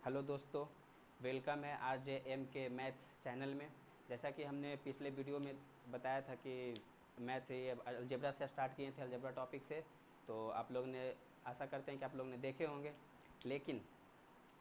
Hello दोस्तों, welcome है RJM के मैथ्स चैनल में। जैसा कि हमने पिछले वीडियो में बताया था कि मैथ ये अलजेब्रा से स्टार्ट किए थे, अलजेब्रा टॉपिक से। तो आप लोग ने आशा करते हैं कि आप लोग ने देखे होंगे। लेकिन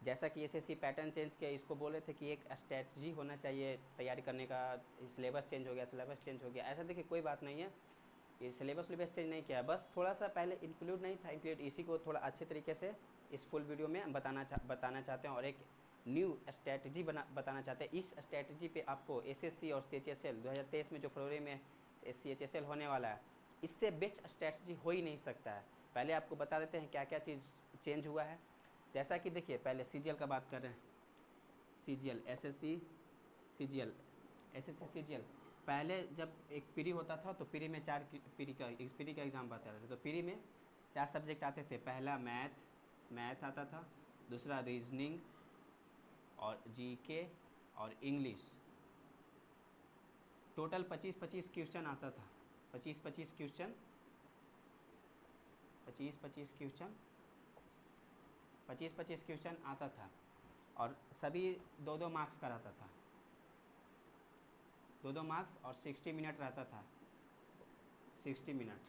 जैसा कि एसएससी पैटर्न चेंज किया, इसको बोले थे कि एक स्ट्रैटेजी होना चाहिए तैयारी करने का। सिलेबस चेंज हो गया, सिलेबस चेंज हो गया, ऐसा देखिए कोई बात नहीं है। ये सिलेबस चेंज नहीं किया, बस थोड़ा सा पहले इंक्लूड नहीं था, इंक्लूड इसी को थोड़ा अच्छे तरीके से इस फुल वीडियो में बताना चाहते हैं और एक न्यू स्ट्रैटेजी बताना चाहते हैं। इस स्ट्रैटेजी पे आपको एसएससी और CHSL 2023 में जो फरवरी में CHSL होने वाला है, इससे बेस्ट स्ट्रैटेजी हो ही नहीं सकता है। पहले आपको बता देते हैं क्या क्या चीज़ चेंज हुआ है। जैसा कि देखिए, पहले CGL का बात कर रहे हैं। CGL CGL SSC CGL। पहले जब एक प्री होता था तो प्री में प्री का एग्ज़ाम आता था। तो प्री में 4 सब्जेक्ट आते थे। पहला मैथ आता था, दूसरा रीजनिंग और जीके और इंग्लिश। टोटल 25-25 क्वेश्चन आता था। 25-25 क्वेश्चन 25-25 क्वेश्चन 25-25 क्वेश्चन आता था और सभी 2-2 मार्क्स का रहता था। 2-2 मार्क्स और 60 मिनट रहता था। 60 मिनट।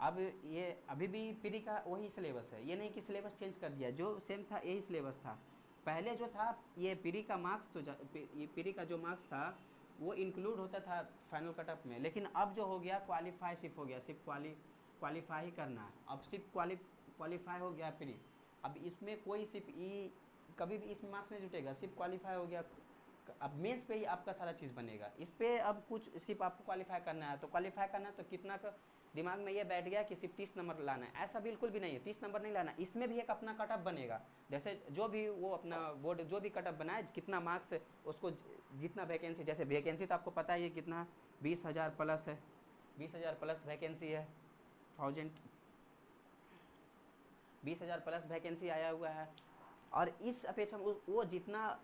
अब ये अभी भी प्री का वही सिलेबस है, ये नहीं कि सिलेबस चेंज कर दिया, जो सेम था यही सिलेबस था। पहले जो था ये प्री का मार्क्स तो ये प्री का जो मार्क्स था वो इंक्लूड होता था फाइनल कटअप में। लेकिन अब जो हो गया क्वालिफाई सिर्फ हो गया, सिर्फ क्वालिफाई ही करना है। अब सिर्फ क्वालिफाई हो गया प्री। अब इसमें कोई सिर्फ ई कभी भी इसमें मार्क्स नहीं जुटेगा, सिर्फ क्वालिफाई हो गया। अब मेंस पे ही आपका सारा चीज़ बनेगा। इस पे अब कुछ सिर्फ आपको क्वालिफाई करना है। तो क्वालिफाई करना है तो कितना का दिमाग में ये बैठ गया कि सिर्फ 30 नंबर लाना है, ऐसा बिल्कुल भी नहीं है। 30 नंबर नहीं लाना, इसमें भी एक अपना कटअप बनेगा। जैसे जो भी वो अपना बोर्ड जो भी कटअप बनाए, कितना मार्क्स उसको जितना वैकेंसी, जैसे वैकेंसी तो आपको पता ही है कितना, 20,000 प्लस है। 20,000 प्लस वैकेंसी है। 20,000 प्लस वैकेंसी आया हुआ है। और इस अपेक्षा में वो जितना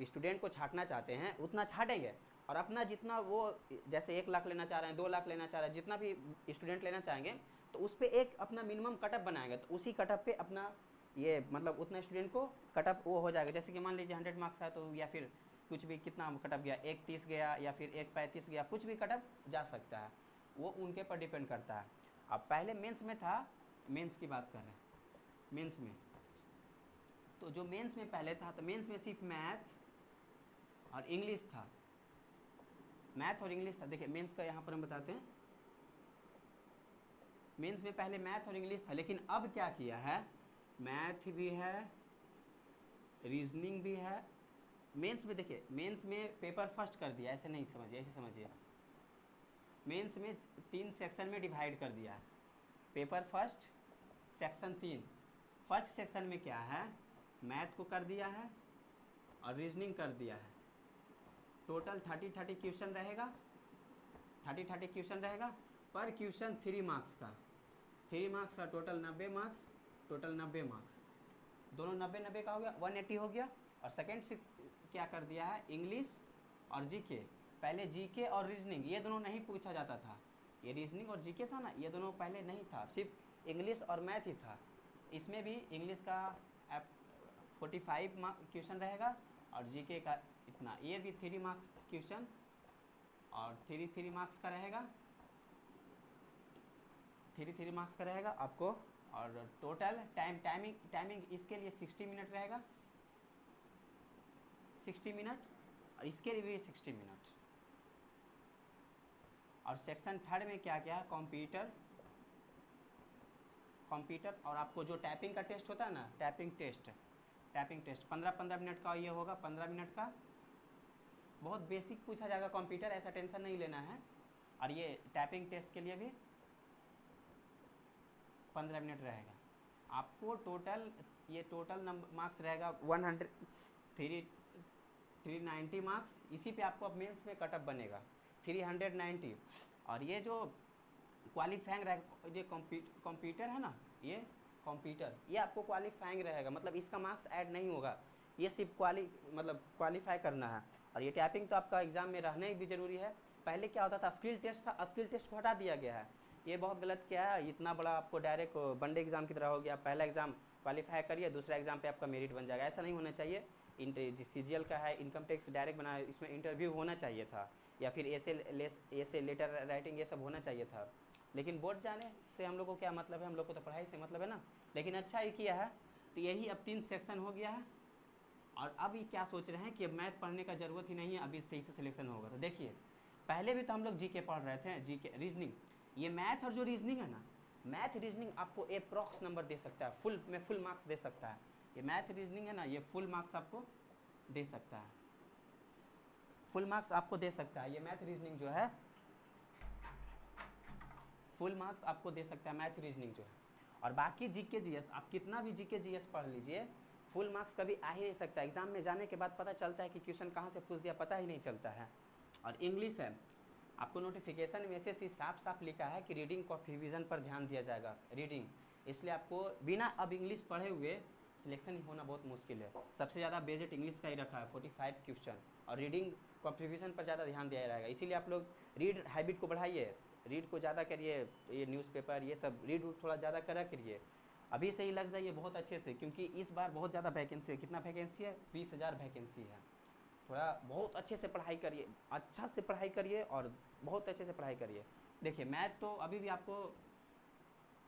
स्टूडेंट को छांटना चाहते हैं उतना छाटेंगे। और अपना जितना वो, जैसे 1 लाख लेना चाह रहे हैं, 2 लाख लेना चाह रहे हैं, जितना भी स्टूडेंट लेना चाहेंगे, तो उस पर एक अपना मिनिमम कटअप बनाएंगे। तो उसी कटअप पे अपना ये मतलब उतना स्टूडेंट को कटअप वो हो जाएगा। जैसे कि मान लीजिए 100 मार्क्स है तो, या फिर कुछ भी कितना कटअप गया, 130 गया या फिर 135 गया, कुछ भी कटअप जा सकता है। वो उनके पर डिपेंड करता है। अब पहले मेंस में था, मेंस की बात कर रहे हैं। मेंस में तो जो मेंस में पहले था, तो मेंस में सिर्फ मैथ और इंग्लिश था। मैथ और इंग्लिश था। देखिए मेंस का यहाँ पर हम बताते हैं। मेंस में पहले मैथ और इंग्लिश था, लेकिन अब क्या किया है, मैथ भी है, रीजनिंग भी है। मेंस में देखिए, मेंस में पेपर फर्स्ट कर दिया, ऐसे नहीं समझिए, ऐसे समझिए। मेंस में 3 सेक्शन में डिवाइड कर दिया है। Paper first section 3। First section में क्या है, मैथ को कर दिया है और रीजनिंग कर दिया है। टोटल 30-30 क्वेश्चन रहेगा। 30-30 क्वेश्चन रहेगा। पर क्वेश्चन 3 मार्क्स का। 3 मार्क्स का टोटल 90 मार्क्स। टोटल 90 मार्क्स, दोनों 90-90 का हो गया, 180 हो गया। और सेकेंड से क्या कर दिया है, इंग्लिश और जीके। पहले जीके और रीजनिंग ये दोनों नहीं पूछा जाता था। ये रीजनिंग और जीके था ना, ये दोनों पहले नहीं था, सिर्फ इंग्लिश और मैथ ही था। इसमें भी इंग्लिश का 45 क्वेश्चन रहेगा और जीके का इतना। ये भी 3 मार्क्स क्वेश्चन और 3 मार्क्स का रहेगा। 3 मार्क्स का रहेगा आपको। और टोटल टाइमिंग इसके लिए 60 मिनट रहेगा। 60 मिनट और इसके लिए भी 60 मिनट। और सेक्शन 3 में क्या क्या, कंप्यूटर और आपको जो टाइपिंग का टेस्ट होता है ना, टाइपिंग टेस्ट 15-15 मिनट का ये होगा। 15 मिनट का बहुत बेसिक पूछा जाएगा कंप्यूटर, ऐसा टेंशन नहीं लेना है। और ये टाइपिंग टेस्ट के लिए भी 15 मिनट रहेगा आपको। टोटल नंबर मार्क्स रहेगा 390 मार्क्स। इसी पे आपको अब मेंस में कटअप बनेगा 390। और ये जो क्वालिफाइंग रहेगा, ये कंप्यूटर है ना, ये कंप्यूटर ये आपको क्वालिफाइंग रहेगा, मतलब इसका मार्क्स ऐड नहीं होगा। ये सिर्फ क्वालिफाई करना है। और ये टाइपिंग तो आपका एग्जाम में रहना ही भी ज़रूरी है। पहले क्या होता था, स्किल टेस्ट था, स्किल टेस्ट को हटा दिया गया है। ये बहुत गलत किया है। इतना बड़ा आपको डायरेक्ट वनडे एग्ज़ाम की तरह हो गया। पहला एग्ज़ाम क्वालिफाई करिए, दूसरा एग्जाम पे आपका मेरिट बन जाएगा। ऐसा नहीं होना चाहिए। CGL का है, इनकम टैक्स डायरेक्ट बना है, इसमें इंटरव्यू होना चाहिए था, या फिर ऐसे लेटर राइटिंग ये सब होना चाहिए था। लेकिन बोर्ड जाने से हम लोग को क्या मतलब है, हम लोग को तो पढ़ाई से मतलब है ना। लेकिन अच्छा ही किया है। तो यही अब 3 सेक्शन हो गया है, और अब ये क्या सोच रहे हैं कि अब मैथ पढ़ने का ज़रूरत ही नहीं है, अभी सही से सिलेक्शन होगा। तो देखिए, पहले भी तो हम लोग जीके पढ़ रहे थे, जीके रीजनिंग, ये मैथ और जो रीजनिंग है ना, मैथ रीजनिंग आपको अप्रॉक्स नंबर दे सकता है, फुल मार्क्स दे सकता है। ये मैथ रीजनिंग है ना, ये फुल मार्क्स आपको दे सकता है, फुल मार्क्स आपको दे सकता है। ये मैथ रीजनिंग जो है फुल मार्क्स आपको दे सकता है, मैथ रीजनिंग जो है। और बाकी जीके जीएस, आप कितना भी जीके जीएस पढ़ लीजिए, फुल मार्क्स कभी आ ही नहीं सकता। एग्जाम में जाने के बाद पता चलता है कि क्वेश्चन कहाँ से पूछ दिया, पता ही नहीं चलता है। और इंग्लिश है, आपको नोटिफिकेशन में से साफ साफ लिखा है कि रीडिंग कॉम्प्रिहेंशन पर ध्यान दिया जाएगा, रीडिंग। इसलिए आपको बिना अब इंग्लिश पढ़े हुए सिलेक्शन होना बहुत मुश्किल है। सबसे ज़्यादा बेजेट इंग्लिश का ही रखा है, 45 क्वेश्चन, और रीडिंग कॉम्प्रिहेंशन पर ज़्यादा ध्यान दिया जाएगा। इसीलिए आप लोग रीड हैबिट को बढ़ाइए, रीड को ज़्यादा करिए, ये न्यूज़पेपर ये सब रीड थोड़ा ज़्यादा करा करिए। अभी से ही लग जाइए बहुत अच्छे से, क्योंकि इस बार बहुत ज़्यादा वैकेंसी है। कितना वैकेंसी है? 20,000 वैकेंसी है। थोड़ा बहुत अच्छे से पढ़ाई करिए, अच्छा से पढ़ाई करिए, और बहुत अच्छे से पढ़ाई करिए। देखिए, मैथ तो अभी भी आपको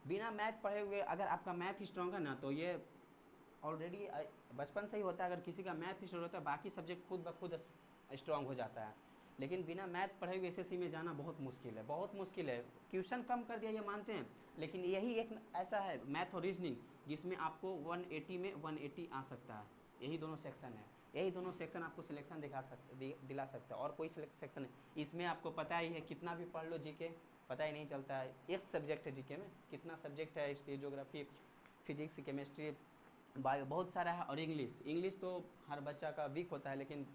बिना मैथ पढ़े हुए, अगर आपका मैथ स्ट्रॉन्ग है ना, तो ये ऑलरेडी बचपन से ही होता है। अगर किसी का मैथ स्ट्रॉन्ग होता है, बाकी सब्जेक्ट खुद ब खुद स्ट्रॉन्ग हो जाता है। लेकिन बिना मैथ पढ़े हुए एसएससी में जाना बहुत मुश्किल है, बहुत मुश्किल है। क्वेश्चन कम कर दिया ये मानते हैं, लेकिन यही एक ऐसा है मैथ और रीजनिंग जिसमें आपको 180 में 180 आ सकता है। यही दोनों सेक्शन है, यही दोनों सेक्शन आपको सिलेक्शन दिला सकता है, और कोई सेक्शन है इसमें आपको पता ही है, कितना भी पढ़ लो जीके पता ही नहीं चलता है। एक सब्जेक्ट है जीके में, कितना सब्जेक्ट है, history, geography, physics, chemistry, bio, बहुत सारा है। और इंग्लिश तो हर बच्चा का वीक होता है, लेकिन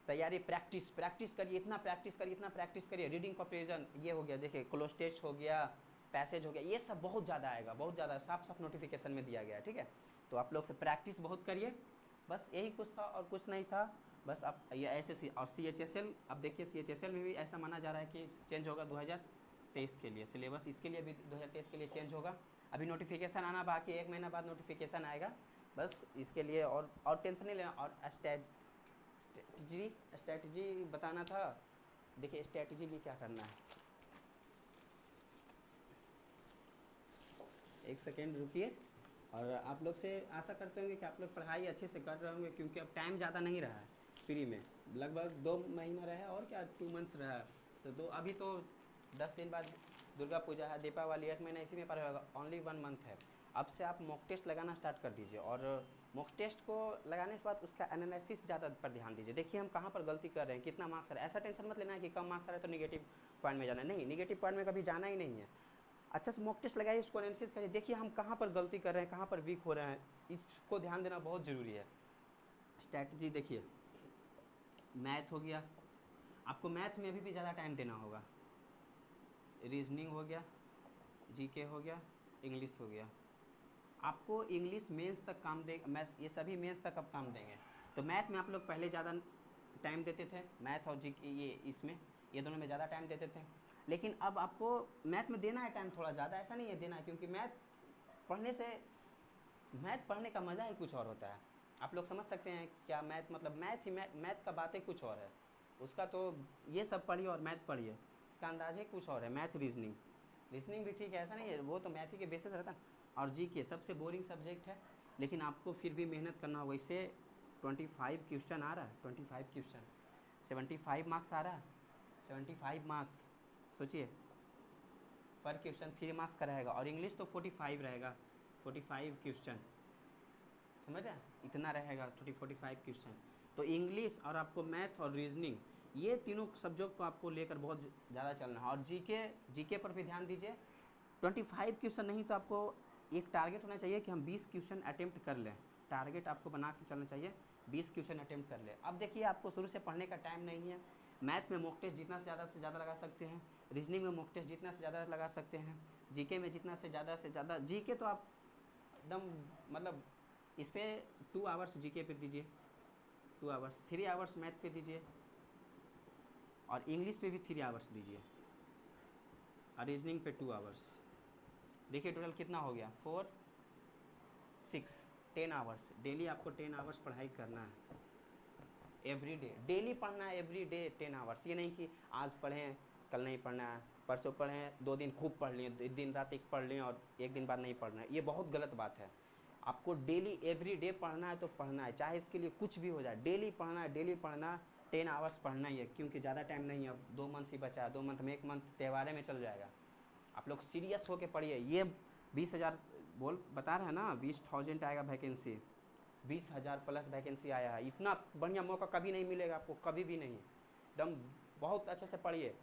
तैयारी प्रैक्टिस करिए, इतना प्रैक्टिस करिए। रीडिंग कॉम्प्रिहेंशन ये हो गया, देखिए क्लोज टेस्ट हो गया, पैसेज हो गया, ये सब बहुत ज़्यादा आएगा, बहुत ज़्यादा साफ नोटिफिकेशन में दिया गया है, ठीक है। तो आप लोग से प्रैक्टिस बहुत करिए, बस यही कुछ था और कुछ नहीं था। बस अब ये ऐसे और CHSL, अब देखिए CHSL में भी ऐसा माना जा रहा है कि चेंज होगा 2023 के लिए, सिलेबस इसके लिए भी 2023 के लिए चेंज होगा। अभी नोटिफिकेशन आना बाकी, 1 महीना बाद नोटिफिकेशन आएगा, बस इसके लिए। और टेंशन नहीं लेना। और स्ट्रैटेजी बताना था। देखिए, स्ट्रैटेजी भी क्या करना है, एक सेकेंड रुकिए। और आप लोग से आशा करते होंगे कि आप लोग पढ़ाई अच्छे से कर रहे होंगे, क्योंकि अब टाइम ज़्यादा नहीं रहा है फ्री में, लगभग 2 महीना रहा है, और क्या 2 मंथ्स रहा है। तो अभी तो 10 दिन बाद दुर्गा पूजा है, दीपावली, 1 महीना इसी में पढ़ा होगा, ओनली 1 मंथ है। अब से आप मॉक टेस्ट लगाना स्टार्ट कर दीजिए, और मॉक टेस्ट को लगाने के बाद उसका एनालिसिस ज़्यादा पर ध्यान दीजिए। देखिए हम कहाँ पर गलती कर रहे हैं, कितना मार्क्स आ रहा है। ऐसा टेंशन मत लेना है कि कम मार्क्स आ रहा है तो निगेटिव पॉइंट में जाना है, नहीं, निगेटिव पॉइंट में कभी जाना ही नहीं है। अच्छा से मॉक टेस्ट लगाइए, उसको एनालिसिस करिए, देखिए हम कहाँ पर गलती कर रहे हैं, कहाँ पर वीक हो रहे हैं, इसको ध्यान देना बहुत ज़रूरी है। स्ट्रैटेजी देखिए, मैथ हो गया, आपको मैथ में अभी भी ज़्यादा टाइम देना होगा। रीजनिंग हो गया, जीके हो गया, इंग्लिश हो गया। आपको इंग्लिश मेंस तक काम दे, मैथ्स ये सभी मेंस तक अब काम देंगे। तो मैथ में आप लोग पहले ज़्यादा टाइम देते थे, मैथ और जीके ये दोनों में ज़्यादा टाइम देते थे। लेकिन अब आपको मैथ में देना है टाइम थोड़ा ज़्यादा, ऐसा नहीं है देना है, क्योंकि मैथ पढ़ने का मज़ा ही कुछ और होता है। आप लोग समझ सकते हैं क्या मैथ मतलब, मैथ का बातें कुछ और है, उसका तो ये सब पढ़िए और मैथ पढ़िए, इसका अंदाजे कुछ और है। मैथ रीजनिंग भी ठीक है, ऐसा नहीं है, वो तो मैथ ही के बेसिस रहता है। और जीके सबसे बोरिंग सब्जेक्ट है, लेकिन आपको फिर भी मेहनत करना होगा। इससे 25 क्वेश्चन आ रहा है, 25 क्वेश्चन, 75 मार्क्स आ रहा है, 75 मार्क्स सोचिए, पर क्वेश्चन 3 मार्क्स का रहेगा। और इंग्लिश तो 45 रहेगा, 45 क्वेश्चन, समझ रहे, इतना रहेगा 45 क्वेश्चन। तो इंग्लिश और आपको मैथ और रीजनिंग, ये तीनों सब्जेक्ट को आपको लेकर बहुत ज़्यादा चलना है। और जीके पर भी ध्यान दीजिए। 25 क्वेश्चन नहीं तो आपको एक टारगेट होना चाहिए कि हम 20 क्वेश्चन अटेम्प्ट कर लें, टारगेट आपको बना के चलना चाहिए, 20 क्वेश्चन अटेम्प्ट कर ले। अब देखिए, आपको शुरू से पढ़ने का टाइम नहीं है। मैथ में मॉक टेस्ट जितना से ज़्यादा लगा सकते हैं, रीजनिंग में मॉक टेस्ट जितना से ज़्यादा लगा सकते हैं, जीके में जितना से ज़्यादा, जीके तो आप एकदम मतलब इस पर 2 आवर्स जीके पे दीजिए, 2 आवर्स, 3 आवर्स मैथ पे दीजिए, और इंग्लिश पे भी 3 आवर्स दीजिए, और रीजनिंग पे 2 आवर्स। देखिए टोटल कितना हो गया, 4, 6 10 आवर्स डेली आपको 10 आवर्स पढ़ाई करना है एवरी डे, डेली पढ़ना है एवरी डे 10 आवर्स। ये नहीं कि आज पढ़ें कल नहीं पढ़ना है, परसों पढ़ें 2 दिन खूब पढ़ लिए, दिन रात एक पढ़ लें और एक दिन बाद नहीं पढ़ना है, ये बहुत गलत बात है। आपको डेली एवरी डे पढ़ना है तो पढ़ना है, चाहे इसके लिए कुछ भी हो जाए, डेली पढ़ना है, डेली पढ़ना 10 आवर्स पढ़ना ही है, क्योंकि ज़्यादा टाइम नहीं है, अब 2 मंथ ही बचा है, 2 मंथ में 1 मंथ त्योहारे में चल जाएगा। आप लोग सीरियस होकर पढ़िए। ये 20,000 बोल बता रहे हैं ना, 20,000 आएगा वैकेंसी, 20,000 प्लस वैकेंसी आया है। इतना बढ़िया मौका कभी नहीं मिलेगा आपको, कभी भी नहीं। एकदम बहुत अच्छे से पढ़िए,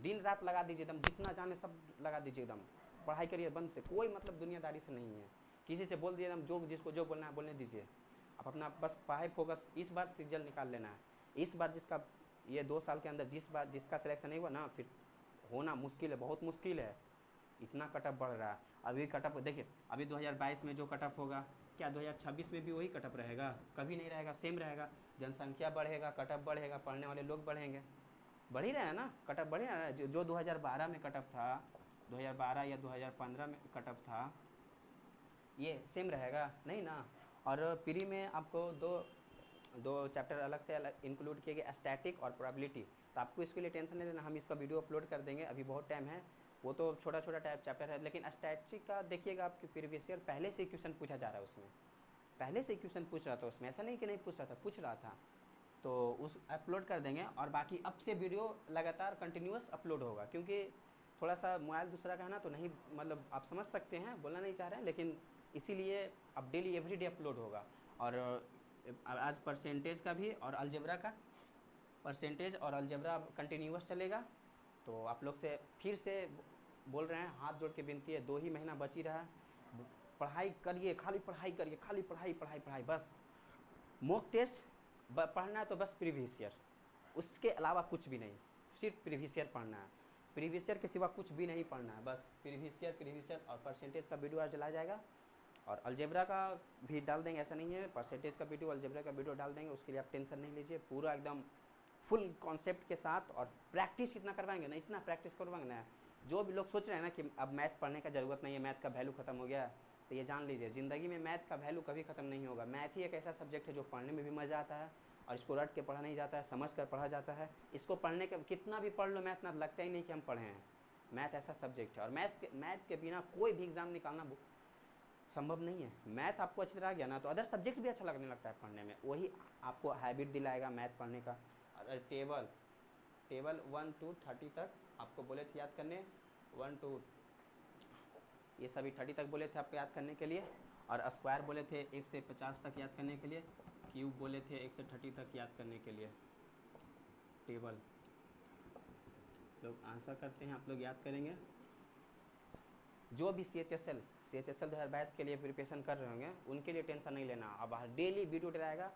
दिन रात लगा दीजिए, एकदम जितना जाने सब लगा दीजिए, एकदम पढ़ाई करिए बंद से, कोई मतलब दुनियादारी से नहीं है। किसी से बोल दिए एकदम, जो जिसको जो बोलना है बोलने दीजिए, आप अपना बस पढ़ाई फोकस। इस बार रिजल्ट निकाल लेना है, इस बार जिसका ये 2 साल के अंदर जिसका सिलेक्शन नहीं हुआ ना, फिर होना मुश्किल है, बहुत मुश्किल है। इतना कटअप बढ़ रहा है। अभी कटअप देखिए, अभी 2022 में जो कटअप होगा, क्या 2026 में भी वही कटअप रहेगा? कभी नहीं रहेगा, सेम रहेगा। जनसंख्या बढ़ेगा, कटअप बढ़ेगा, पढ़ने वाले लोग बढ़ेंगे, बढ़ ही रहा है ना, कटअप बढ़ रहा है। जो 2012 में कटअप था, 2012 या 2015 में कटअप था, ये सेम रहेगा नहीं ना। और प्री में आपको दो चैप्टर अलग से इंक्लूड किए गए, स्टैटिक और प्रोबेबिलिटी। तो आपको इसके लिए टेंशन नहीं लेना, हम इसका वीडियो अपलोड कर देंगे, अभी बहुत टाइम है। वो तो छोटा छोटा टाइप चैप्टर है, लेकिन स्टैटिक का देखिएगा, आपकी प्रीवियस ईयर पहले से क्वेश्चन पूछा जा रहा है उसमें, पहले से क्वेश्चन पूछ रहा था उसमें, ऐसा नहीं कि नहीं पूछ रहा था, पूछ रहा था। तो उस अपलोड कर देंगे। और बाकी अब से वीडियो लगातार कंटिन्यूस अपलोड होगा, क्योंकि थोड़ा सा मोबाइल दूसरा का है ना, तो नहीं मतलब आप समझ सकते हैं, बोलना नहीं चाह रहे हैं, लेकिन इसीलिए अब डेली एवरी डे अपलोड होगा। और आज परसेंटेज का भी और अलजेब्रा का, परसेंटेज और अलजेब्रा कंटिन्यूस चलेगा। तो आप लोग से फिर से बोल रहे हैं, हाथ जोड़ के विनती है, 2 ही महीना बची रहा है, पढ़ाई करिए, खाली पढ़ाई करिए, खाली पढ़ाई पढ़ाई पढ़ाई बस। मॉक टेस्ट पढ़ना है तो बस प्रीवियस ईयर, उसके अलावा कुछ भी नहीं, सिर्फ प्रीवियस ईयर पढ़ना है, प्रीवियस ईयर के सिवा कुछ भी नहीं पढ़ना है, बस प्रीवियस ईयर। और परसेंटेज का वीडियो आज चला जाएगा, और अलजेब्रा का भी डाल देंगे, ऐसा नहीं है, परसेंटेज का वीडियो अलजेब्रा का वीडियो डाल देंगे, उसके लिए आप टेंशन नहीं लीजिए। पूरा एकदम फुल कॉन्सेप्ट के साथ, और प्रैक्टिस कितना करवाएंगे ना, इतना प्रैक्टिस करवाएंगे ना। जो भी लोग सोच रहे हैं ना कि अब मैथ पढ़ने का ज़रूरत नहीं है, मैथ का वैल्यू ख़त्म हो गया, तो ये जान लीजिए, ज़िंदगी में मैथ का वैल्यू कभी ख़त्म नहीं होगा। मैथ ही एक ऐसा सब्जेक्ट है जो पढ़ने में भी मज़ा आता है, और इसको रट के पढ़ा नहीं जाता है, समझ कर पढ़ा जाता है। इसको पढ़ने के कितना भी पढ़ लो मैथ ना, लगता ही नहीं कि हम पढ़े हैं। मैथ ऐसा सब्जेक्ट है, और मैथ के बिना कोई भी एग्ज़ाम निकालना संभव नहीं है। मैथ आपको अच्छी तरह आ गया ना, तो अदर सब्जेक्ट भी अच्छा लगने लगता है पढ़ने में, वही आपको हैबिट दिलाएगा मैथ पढ़ने का। अगर टेबल 1 to 30 तक आपको बोले थे याद करने, 1 to ये सभी 30 तक बोले थे आपको याद करने के लिए, और स्क्वायर बोले थे 1 से 50 तक याद करने के लिए, क्यूब बोले थे 1 से 30 तक याद करने के लिए। टेबल लोग आंसर करते हैं, आप लोग याद करेंगे। जो भी CHSL 2022 के लिए प्रिपरेशन कर रहे होंगे, उनके लिए टेंशन नहीं लेना। अब डेली वीडियो डलाएगा,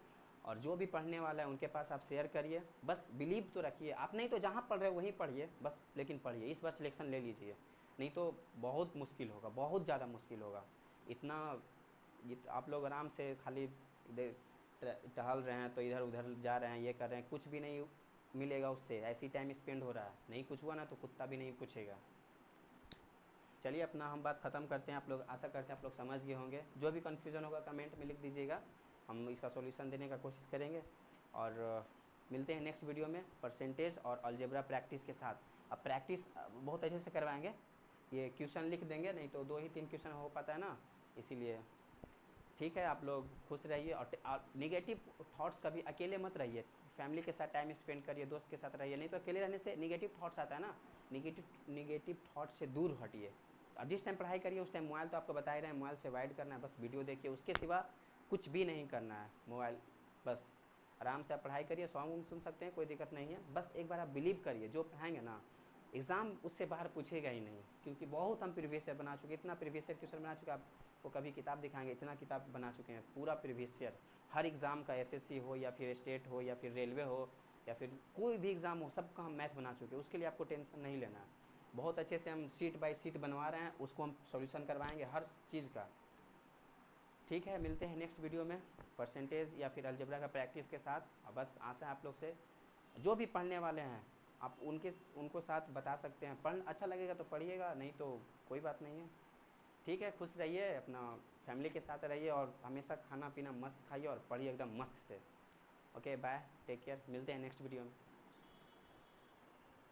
और जो भी पढ़ने वाला है उनके पास आप शेयर करिए, बस बिलीव तो रखिए। आप नहीं तो जहाँ पढ़ रहे हो वहीं पढ़िए बस, लेकिन पढ़िए, इस बार सिलेक्शन ले लीजिए, नहीं तो बहुत मुश्किल होगा, बहुत ज़्यादा मुश्किल होगा। इतना आप लोग आराम से खाली टहल रहे हैं, तो इधर उधर जा रहे हैं, ये कर रहे हैं, कुछ भी नहीं मिलेगा उससे, ऐसी टाइम स्पेंड हो रहा है, नहीं कुछ हुआ ना तो कुत्ता भी नहीं पूछेगा। चलिए अपना हम बात ख़त्म करते हैं। आप लोग, आशा करते हैं आप लोग समझ गए होंगे। जो भी कन्फ्यूज़न होगा कमेंट में लिख दीजिएगा, हम इसका सॉल्यूशन देने का कोशिश करेंगे। और मिलते हैं नेक्स्ट वीडियो में परसेंटेज और अलजेब्रा प्रैक्टिस के साथ। अब प्रैक्टिस बहुत अच्छे से करवाएंगे, ये क्वेश्चन लिख देंगे, नहीं तो 2 ही 3 क्वेश्चन हो पाता है ना, इसीलिए। ठीक है, आप लोग खुश रहिए, और निगेटिव थॉट्स कभी अकेले मत रहिए, फैमिली के साथ टाइम स्पेंड करिए, दोस्त के साथ रहिए, नहीं तो अकेले रहने से निगेटिव थॉट्स आता है ना, निगेटिव थॉट्स से दूर हटिए। अब जिस टाइम पढ़ाई करिए उस टाइम मोबाइल तो आपको बता ही रहे हैं, मोबाइल से अवॉइड करना है, बस वीडियो देखिए, उसके सिवा कुछ भी नहीं करना है। मोबाइल बस आराम से आप पढ़ाई करिए, सॉन्ग सुन सकते हैं, कोई दिक्कत नहीं है। बस एक बार आप बिलीव करिए, जो पढ़ाएंगे ना एग्ज़ाम उससे बाहर पूछेगा ही नहीं, क्योंकि बहुत हम प्रीवियस ईयर बना चुके, इतना प्रीवियस ईयर क्वेश्चन बना चुके, आपको कभी किताब दिखाएंगे, इतना किताब बना चुके हैं, पूरा प्रीवियस ईयर। हर एग्ज़ाम का SSC हो या फिर स्टेट हो या फिर रेलवे हो या फिर कोई भी एग्ज़ाम हो, सबका हम मैथ बना चुके हैं, उसके लिए आपको टेंशन नहीं लेना है। बहुत अच्छे से हम शीट बाय शीट बनवा रहे हैं, उसको हम सॉल्यूशन करवाएंगे हर चीज़ का। ठीक है, मिलते हैं नेक्स्ट वीडियो में परसेंटेज या फिर अलजेब्रा का प्रैक्टिस के साथ। बस आशा है आप लोग से, जो भी पढ़ने वाले हैं आप उनको साथ बता सकते हैं, पढ़ अच्छा लगेगा तो पढ़िएगा, नहीं तो कोई बात नहीं है। ठीक है, खुश रहिए, अपना फैमिली के साथ रहिए और हमेशा खाना पीना मस्त खाइए और पढ़िए एकदम मस्त से। ओके बाय, टेक केयर, मिलते हैं नेक्स्ट वीडियो में।